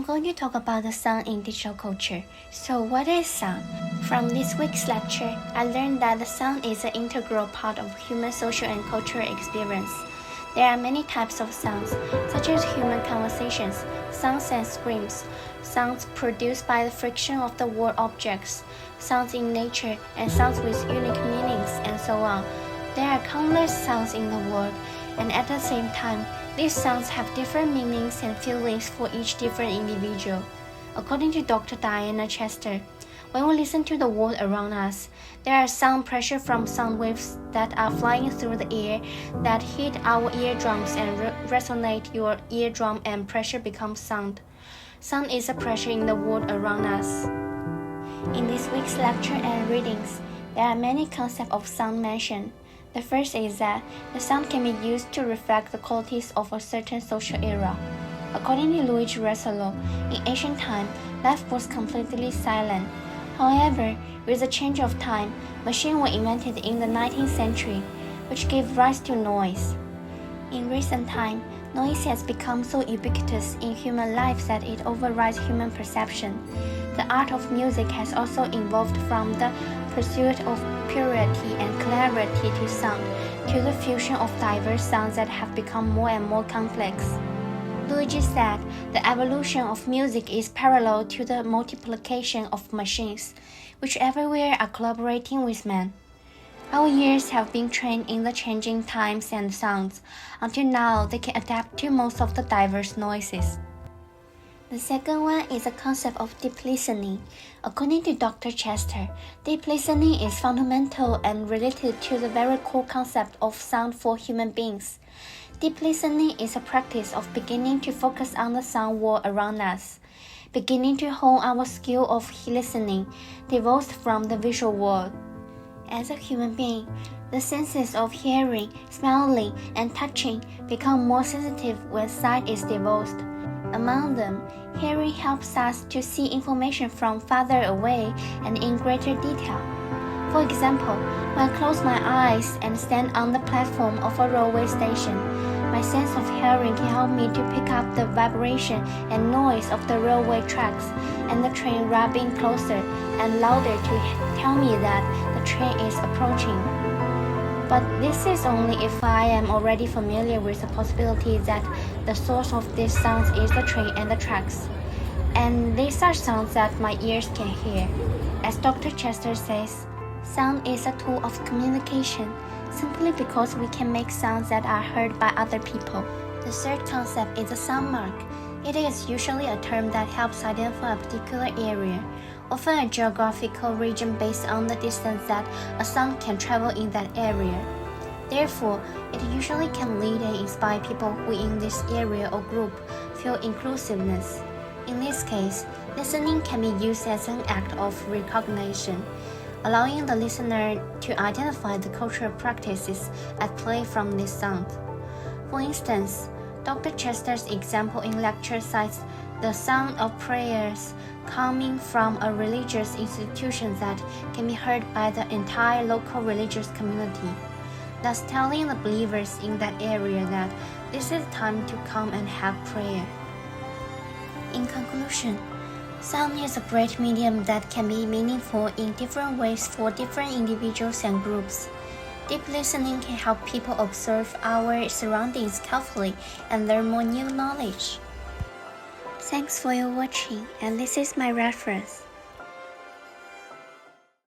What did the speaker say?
I'm going to talk about the sound in digital culture. So what is sound? From this week's lecture, I learned that the sound is an integral part of human social and cultural experience. There are many types of sounds, such as human conversations, sounds and screams, sounds produced by the friction of the word objects, sounds in nature, and sounds with unique meanings, and so on. There are countless sounds in the world, and at the same time, these sounds have different meanings and feelings for each different individual. According to Dr. Diana Chester, when we listen to the world around us, there is sound pressure from sound waves that are flying through the air that hit our eardrums and resonate your eardrum, and pressure becomes sound. Sound is a pressure in the world around us. In this week's lecture and readings, there are many concepts of sound mentioned. The first is that the sound can be used to reflect the qualities of a certain social era. According to Louis Russell, in ancient time, life was completely silent. However, with the change of time, machines were invented in the 19th century, which gave rise to noise. In recent time, noise has become so ubiquitous in human lives that it overrides human perception. The art of music has also evolved from the pursuit of purity and clarity to sound, to the fusion of diverse sounds that have become more and more complex. Luigi said, the evolution of music is parallel to the multiplication of machines, which everywhere are collaborating with man. Our ears have been trained in the changing times and sounds. Until now, they can adapt to most of the diverse noises. The second one is the concept of deep listening. According to Dr. Chester, deep listening is fundamental and related to the very core concept of sound for human beings. Deep listening is a practice of beginning to focus on the sound world around us, beginning to hone our skill of listening, divorced from the visual world. As a human being, the senses of hearing, smelling, and touching become more sensitive when sight is divorced. Among them, hearing helps us to see information from farther away and in greater detail. For example, when I close my eyes and stand on the platform of a railway station, my sense of hearing can help me to pick up the vibration and noise of the railway tracks and the train rubbing closer and louder to tell me that the train is approaching. But this is only if I am already familiar with the possibility that the source of these sounds is the train and the tracks. And these are sounds that my ears can hear. As Dr. Chester says, sound is a tool of communication, simply because we can make sounds that are heard by other people. The third concept is a sound mark. It is usually a term that helps identify a particular area, often a geographical region based on the distance that a sound can travel in that area. Therefore, it usually can lead and inspire people who in this area or group feel inclusiveness. In this case, listening can be used as an act of recognition, allowing the listener to identify the cultural practices at play from this sound. For instance, Dr. Chester's example in lecture cites the sound of prayers coming from a religious institution that can be heard by the entire local religious community, thus telling the believers in that area that this is time to come and have prayer. In conclusion, sound is a great medium that can be meaningful in different ways for different individuals and groups. Deep listening can help people observe our surroundings carefully and learn more new knowledge. Thanks for your watching, and this is my reference.